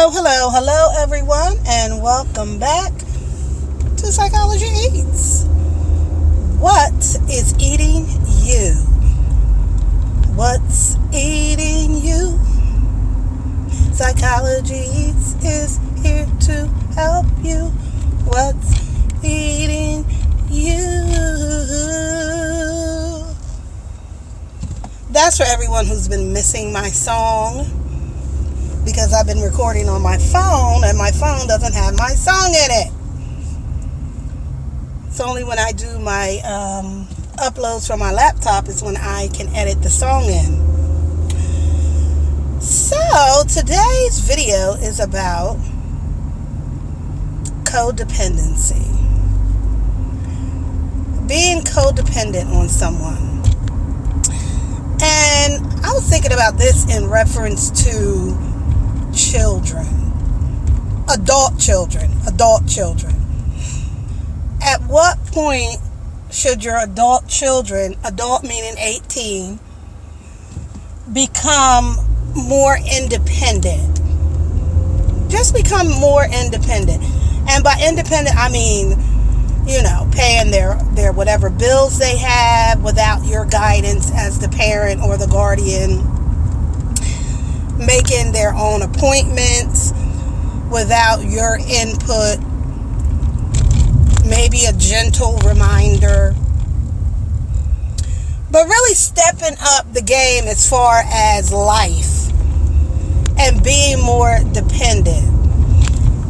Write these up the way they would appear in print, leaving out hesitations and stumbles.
Hello, everyone, and welcome back to Psychology Eats. What is eating you? What's eating you? Psychology Eats is here to help you. What's eating you? That's for everyone who's been missing my song, because I've been recording on my phone and my phone doesn't have my song in it. It's only when I do my uploads from my laptop is when I can edit the song in. So today's video is about codependency. Being codependent on someone. And I was thinking about this in reference to children, adult children. At what point should your adult children, adult meaning 18, become more independent? Just become more independent. And by independent, I mean, paying their whatever bills they have without your guidance as the parent or the guardian, making their own appointments without your input, maybe a gentle reminder, but really stepping up the game as far as life and being more dependent.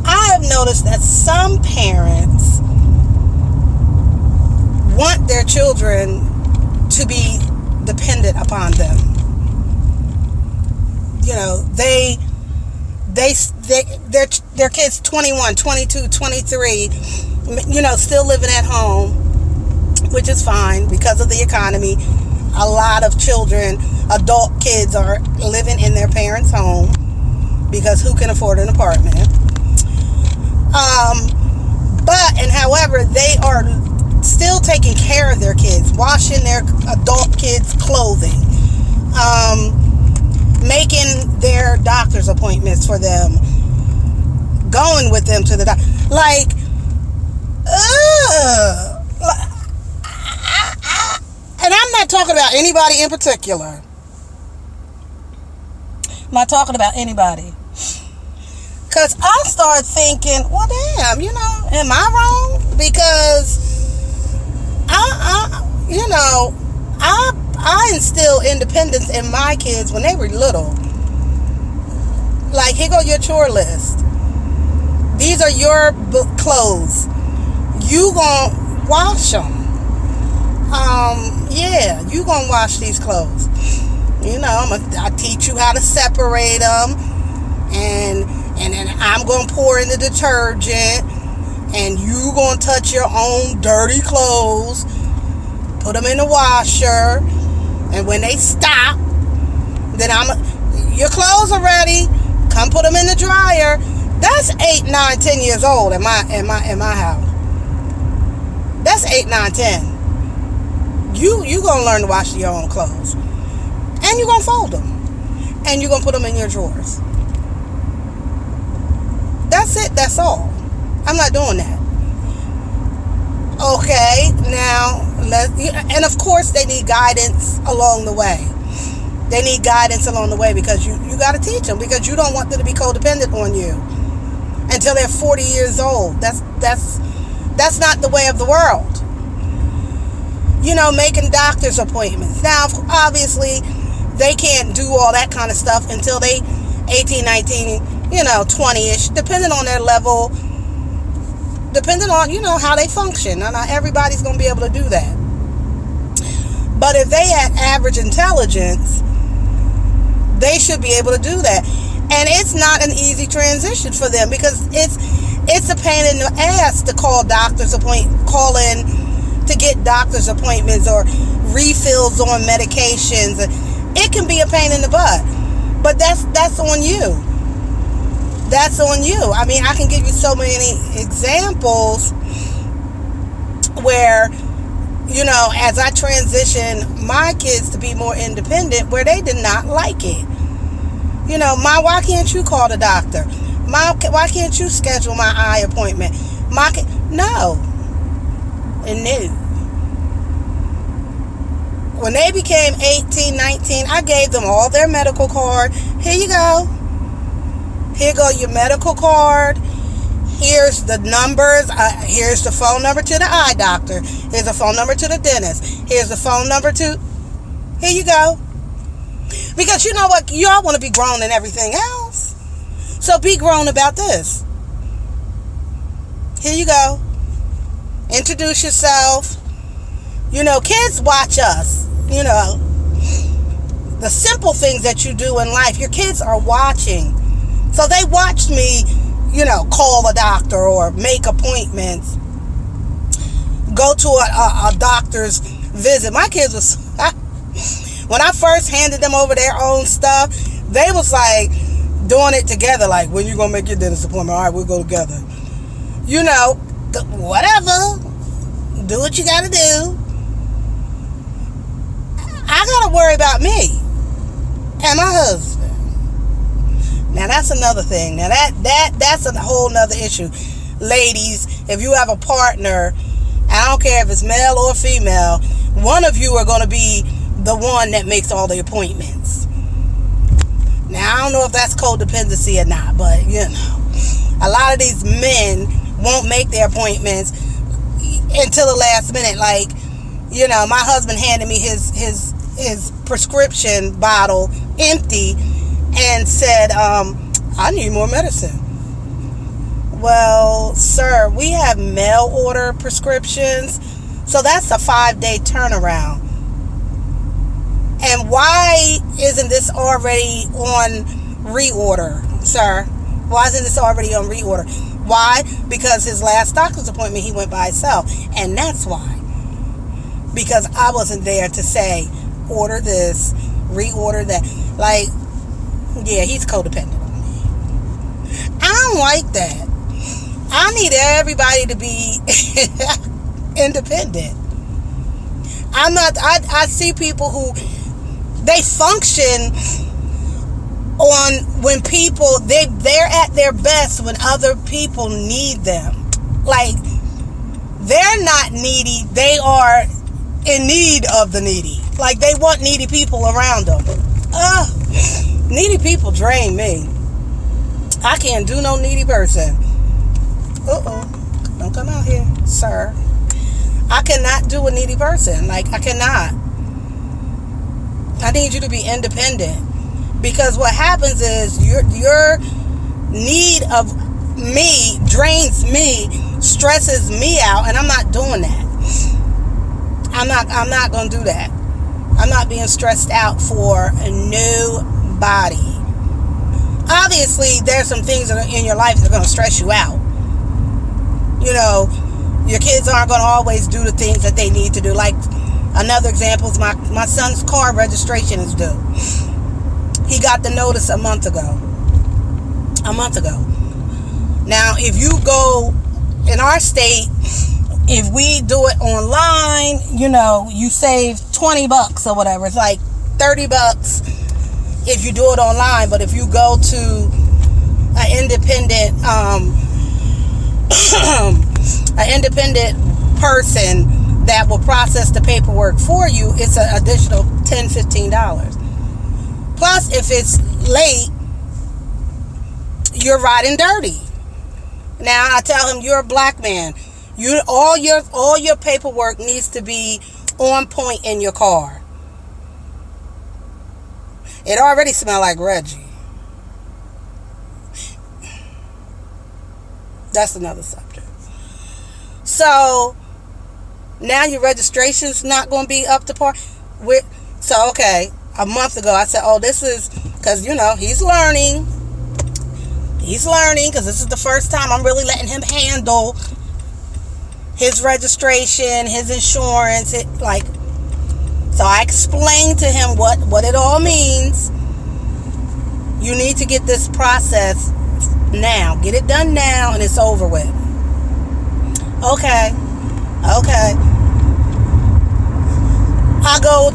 I have noticed that some parents want their children to be dependent upon them. Their kids 21, 22, 23, still living at home, which is fine because of the economy. A lot of children, adult kids, are living in their parents' home because who can afford an apartment? However, they are still taking care of their kids, washing their adult kids' clothing, making their doctor's appointments for them, going with them to the doctor. And I'm not talking about anybody in particular. I'm not talking about anybody. Because I start thinking, well, damn, am I wrong? Because I instill independence in my kids when they were little. Like, here go your chore list. These are your clothes. You gonna wash them. You gonna wash these clothes. I teach you how to separate them, and then I'm gonna pour in the detergent, and you gonna touch your own dirty clothes, put them in the washer, and when they stop, then your clothes are ready. Come put them in the dryer. That's 8, 9, 10 years old in my house. That's 8, 9, 10. You gonna learn to wash your own clothes, and you gonna fold them, and you gonna put them in your drawers. That's it. That's all. I'm not doing that. Okay, now and of course they need guidance along the way. They need guidance along the way because you got to teach them, because you don't want them to be codependent on you until they're 40 years old. That's not the way of the world. Making doctor's appointments. Now, obviously, they can't do all that kind of stuff until they 18, 19, 20-ish, depending on their level, depending on, how they function. Now, not everybody's going to be able to do that. But if they had average intelligence, they should be able to do that. And it's not an easy transition for them, because it's a pain in the ass to call in to get doctor's appointments or refills on medications. It can be a pain in the butt. But that's on you. That's on you. I mean, I can give you so many examples where, as I transition my kids to be more independent, where they did not like it. Why can't you call the doctor? Mom, why can't you schedule my eye appointment? No. And no. When they became 18, 19, I gave them all their medical card. Here you go. Here go your medical card. Here's the numbers. Here's the phone number to the eye doctor. Here's the phone number to the dentist. Here's the phone number to... Here you go. Because you know what? Y'all want to be grown in everything else. So be grown about this. Here you go. Introduce yourself. You know, kids watch us. You know, the simple things that you do in life, your kids are watching. So they watched me, you know, call a doctor or make appointments, go to a doctor's visit. My kids was, when I first handed them over their own stuff, they was like doing it together. Like, when you gonna make your dentist appointment? All right, we'll go together. You know, whatever. Do what you gotta do. I gotta worry about me and my husband. Now that's another thing. Now that's a whole nother issue. Ladies, if you have a partner, I don't care if it's male or female, one of you are going to be the one that makes all the appointments. Now I don't know if that's codependency or not, but you know, a lot of these men won't make their appointments until the last minute. Like, you know, my husband handed me his prescription bottle empty and said, I need more medicine. Well, sir, we have mail order prescriptions, so that's a 5-day turnaround. And why isn't this already on reorder, sir? Why isn't this already on reorder? Why? Because his last doctor's appointment, he went by himself. And that's why. Because I wasn't there to say, order this, reorder that. Like, yeah, he's codependent on me. I don't like that. I need everybody to be independent. I see people who, they function on when people, they're at their best when other people need them. Like, they're not needy, they are in need of the needy. Like, they want needy people around them. Needy people drain me. I can't do no needy person. Don't come out here, sir. I cannot do a needy person. Like, I cannot. I need you to be independent. Because what happens is your need of me drains me, stresses me out, and I'm not doing that. I'm not going to do that. I'm not being stressed out for a nobody. Obviously, there's some things that are in your life that are going to stress you out. You know, your kids aren't going to always do the things that they need to do. Like, another example is my son's car registration is due. He got the notice a month ago. Now, if you go in our state, if we do it online, you know, you save $20 or whatever. It's like $30 if you do it online. But if you go to an independent person that will process the paperwork for you, it's an additional $10, $15. Plus, if it's late, you're riding dirty. Now, I tell him, you're a black man. All your paperwork needs to be on point in your car. It already smells like Reggie. That's another subject. So, now your registration's not going to be up to par. So, okay, a month ago, I said, this is, because, you know, he's learning, because this is the first time I'm really letting him handle his registration, his insurance, so I explained to him what it all means. You need to get this process now. Get it done now, and it's over with. Okay. I go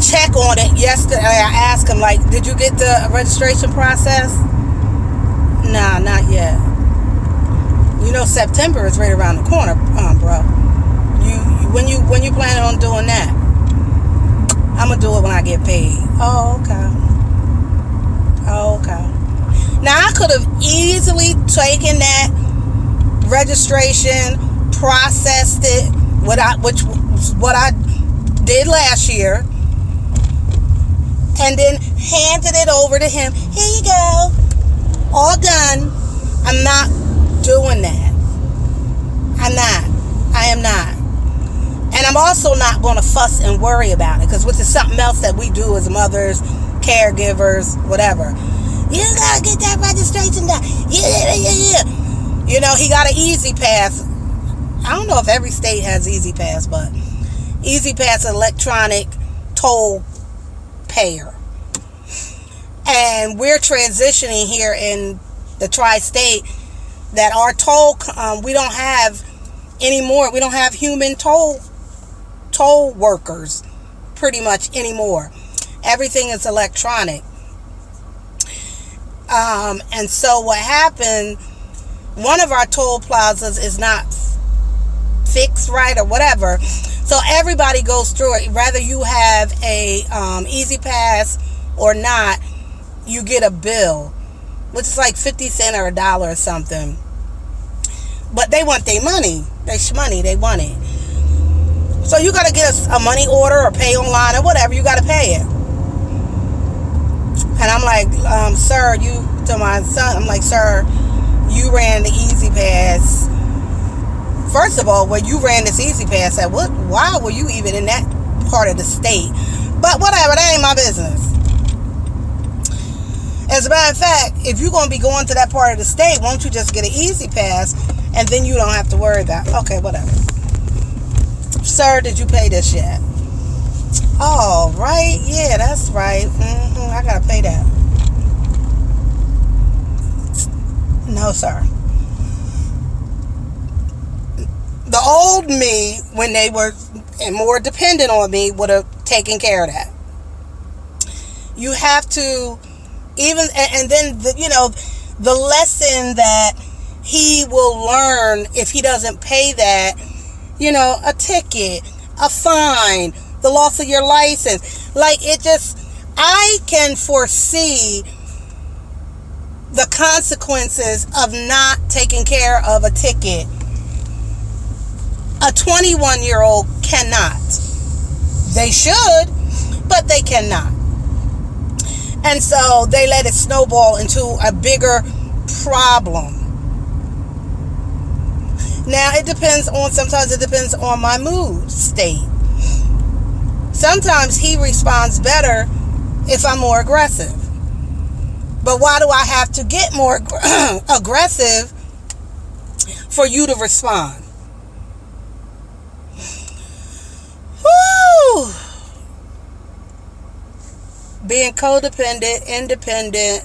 check on it yesterday. I asked him, like, did you get the registration process? Nah, not yet. You know, September is right around the corner, bro. When you planning on doing that? I'm gonna do it when I get paid. Oh, okay. Now I could have easily taken that registration, processed it, which was what I did last year, and then handed it over to him. Here you go, all done. I'm not doing that. I am not. And I'm also not going to fuss and worry about it, which is something else that we do as mothers, caregivers, whatever. You gotta get that registration done. Yeah. You know, he got an Easy Pass. I don't know if every state has Easy Pass, but Easy Pass electronic toll payer. And we're transitioning here in the tri-state that our toll, we don't have anymore. We don't have human toll workers pretty much anymore. Everything is electronic. And so what happened, one of our toll plazas is not fixed right or whatever. So everybody goes through it. Whether you have a Easy Pass or not, you get a bill, which is like 50 cents or $1 or something. But they want their money. They want it. So you got to get a money order or pay online or whatever. You got to pay it. And I'm like, sir, to my son, I'm like, sir, you ran the Easy Pass. First of all, when you ran this Easy Pass, why were you even in that part of the state? But whatever, that ain't my business. As a matter of fact, if you're going to be going to that part of the state, won't you just get an Easy Pass and then you don't have to worry about it? Okay, whatever. Sir, did you pay this yet? Oh, right. Yeah, that's right. I got to pay that. No, sir. The old me, when they were more dependent on me, would have taken care of that. You have to, and then, the lesson that he will learn if he doesn't pay that, a ticket, a fine, the loss of your license. I can foresee the consequences of not taking care of a ticket. A 21-year-old cannot. They should, but they cannot. And so they let it snowball into a bigger problem. Now, sometimes it depends on my mood state. Sometimes he responds better if I'm more aggressive. But why do I have to get more aggressive for you to respond? Woo! Being codependent, independent,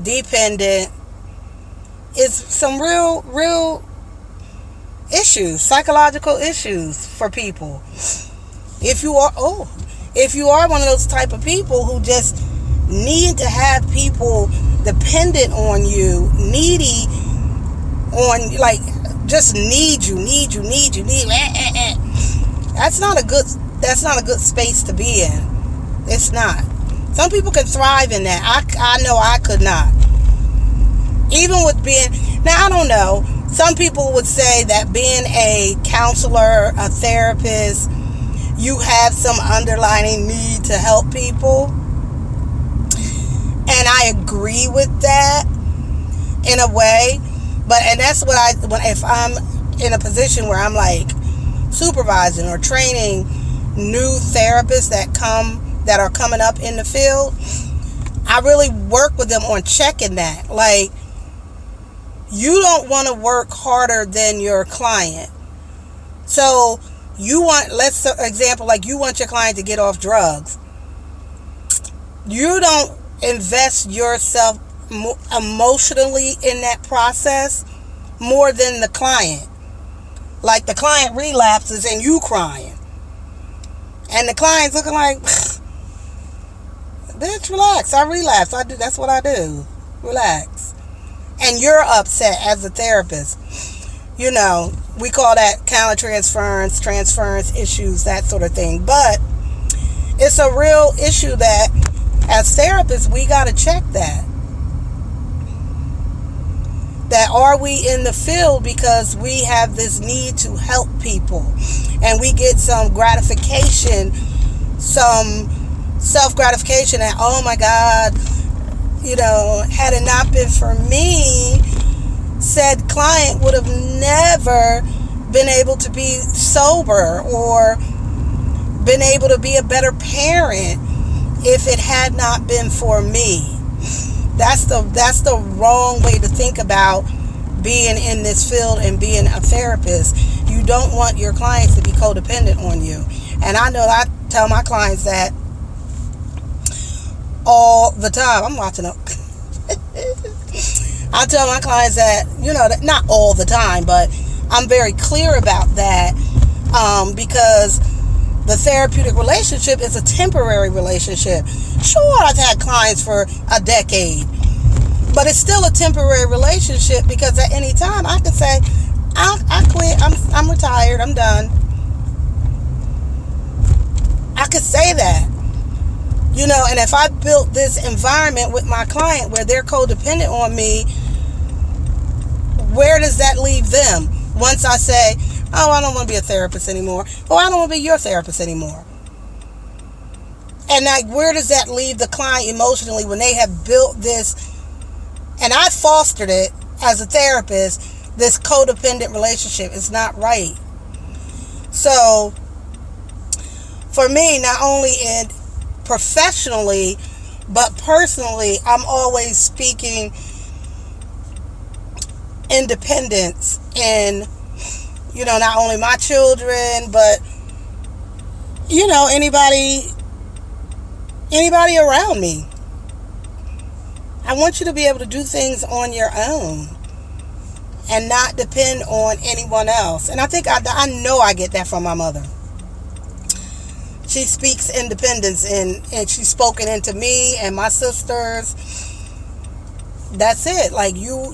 dependent is some real issues, psychological issues for people. If you are one of those type of people who just need to have people dependent on you, needy on, just need you. That's not a good space to be in. It's not. Some people can thrive in that. I know I could not. Even with now I don't know. Some people would say that being a counselor, a therapist, you have some underlying need to help people. And I agree with that in a way. And that's if I'm in a position where I'm like supervising or training new therapists that are coming up in the field, I really work with them on checking that. You don't want to work harder than your client. So you want, you want your client to get off drugs. You don't invest yourself emotionally in that process more than the client. Like the client relapses and you crying. And the client's looking like, bitch, relax. I relapse. That's what I do. Relax. And you're upset as a therapist. You know, we call that countertransference, transference issues, that sort of thing. But it's a real issue that as therapists, we got to check that. That are we in the field because we have this need to help people and we get some gratification, some self-gratification that, oh my God, you know, had it not been for me, said client would have never been able to be sober or been able to be a better parent if it had not been for me. That's the wrong way to think about being in this field and being a therapist. You don't want your clients to be codependent on you. And I know I tell my clients that all the time. I'm watching up. I tell my clients that, you know, that not all the time, but I'm very clear about that because the therapeutic relationship is a temporary relationship. Sure, I've had clients for a decade, but it's still a temporary relationship because at any time I can say, I quit, I'm retired, I'm done. I could say that. You know, and if I built this environment with my client where they're codependent on me, where does that leave them? Once I say, oh, I don't want to be a therapist anymore. Oh, I don't want to be your therapist anymore. And like, where does that leave the client emotionally when they have built this, and I fostered it as a therapist, this codependent relationship? It's not right. So, for me, not only in professionally, but personally, I'm always speaking independence in, you know, not only my children, but, you know, anybody around me. I want you to be able to do things on your own and not depend on anyone else. And I think I know I get that from my mother. She speaks independence and she's spoken into me and my sisters. That's it. Like you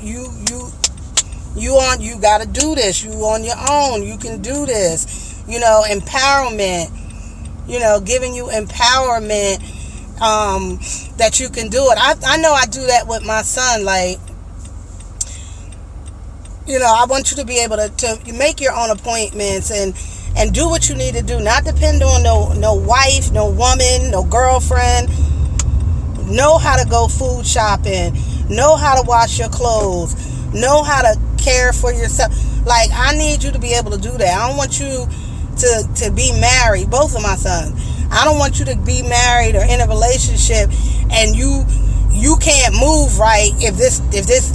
gotta do this. You on your own. You can do this. You know, empowerment. You know, giving you empowerment that you can do it. I know I do that with my son. Like, you know, I want you to be able to make your own appointments and do what you need to do. Not depend on no wife, no woman, no girlfriend. Know how to go food shopping. Know how to wash your clothes. Know how to care for yourself. Like, I need you to be able to do that. I don't want you to be married. Both of my sons. I don't want you to be married or in a relationship and you can't move right if this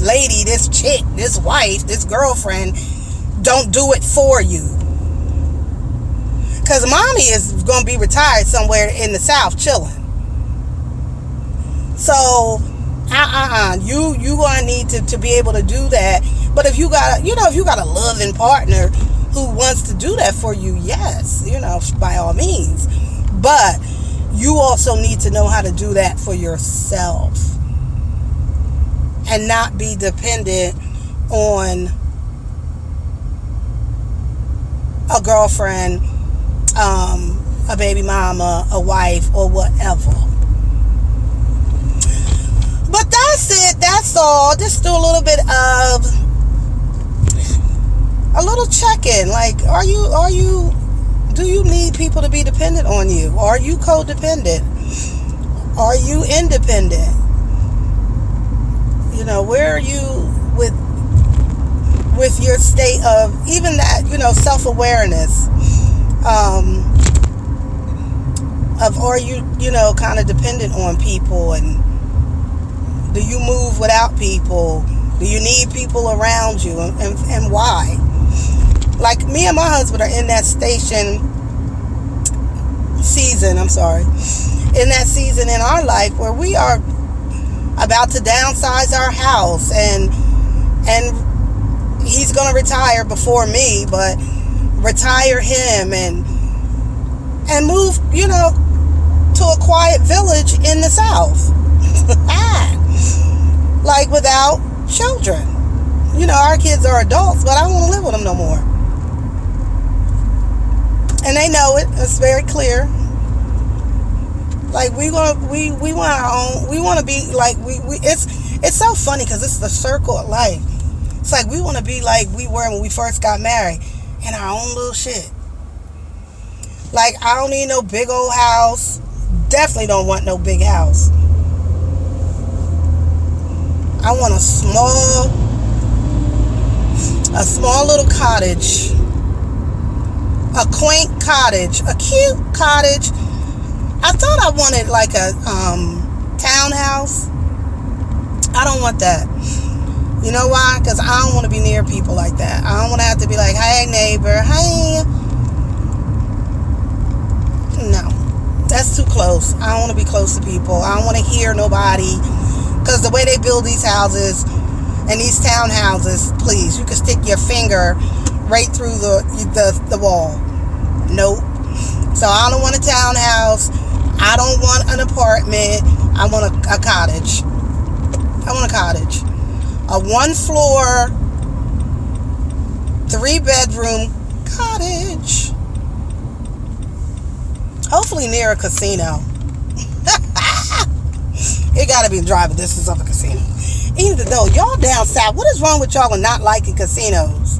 lady, this chick, this wife, this girlfriend don't do it for you. Because mommy is going to be retired somewhere in the South chilling. So, you going to need to be able to do that. But if you got a loving partner who wants to do that for you, yes, you know, by all means. But you also need to know how to do that for yourself and not be dependent on a girlfriend, a baby mama, a wife, or whatever. But that's it. That's all. Just do a little bit of a little check-in. Like, do you need people to be dependent on you? Are you codependent? Are you independent? You know, where are you with your state of even that, you know, self-awareness? Of are you, you know, kind of dependent on people, and do you move without people? Do you need people around you, and why? Like, me and my husband are in that season in that season in our life where we are about to downsize our house, and he's going to retire before me, but retire him and move, you know, to a quiet village in the South. like without children. You know, our kids are adults, but I don't want to live with them no more. And they know it. It's very clear. Like we want our own. We want to be like we. It's so funny because it's the circle of life. It's like we want to be like we were when we first got married, in our own little shit. Like I don't need no big old house. Definitely don't want no big house. I want a small little cottage. A quaint cottage. A cute cottage. I thought I wanted like a townhouse. I don't want that. You know why? Because I don't want to be near people like that. I don't want to have to be like, hey neighbor, hey. No. That's too close. I don't want to be close to people. I don't want to hear nobody. Because the way they build these houses and these townhouses, please, you can stick your finger right through the wall. Nope. So I don't want a townhouse. I don't want an apartment. I want a cottage. I want a cottage. A 1-floor, 3-bedroom cottage. Hopefully near a casino. It gotta be driving distance of a casino. Even though y'all down south, what is wrong with y'all and not liking casinos?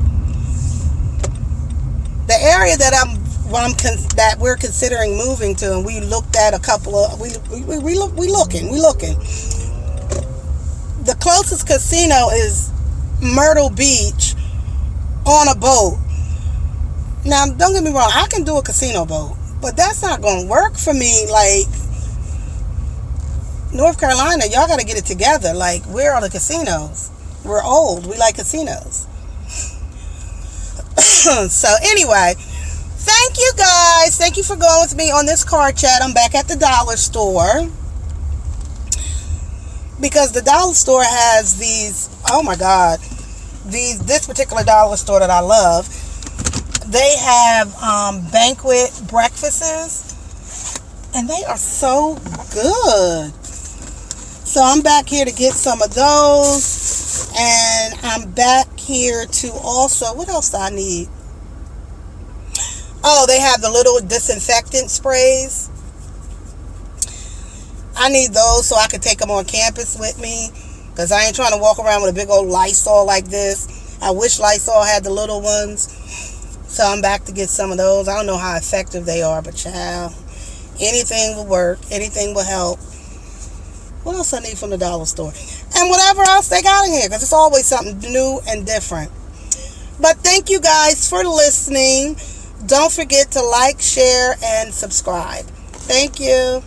The area that we're considering moving to, and we looked at a couple of we looking. The closest casino is Myrtle Beach on a boat. Now, don't get me wrong, I can do a casino boat, but that's not going to work for me. Like North Carolina, y'all got to get it together. Like, where are the casinos? We're old. We like casinos. So anyway, thank you guys. Thank you for going with me on this car chat. I'm back at the dollar store. Because the dollar store has these, oh my God, this particular dollar store that I love, they have banquet breakfasts, and they are so good. So I'm back here to get some of those, and I'm back here to also, what else do I need? Oh, they have the little disinfectant sprays. I need those so I can take them on campus with me, because I ain't trying to walk around with a big old Lysol like this. I wish Lysol had the little ones. So I'm back to get some of those. I don't know how effective they are, but child, anything will work. Anything will help. What else I need from the dollar store? And whatever else they got in here, because it's always something new and different. But thank you guys for listening. Don't forget to like, share, and subscribe. Thank you.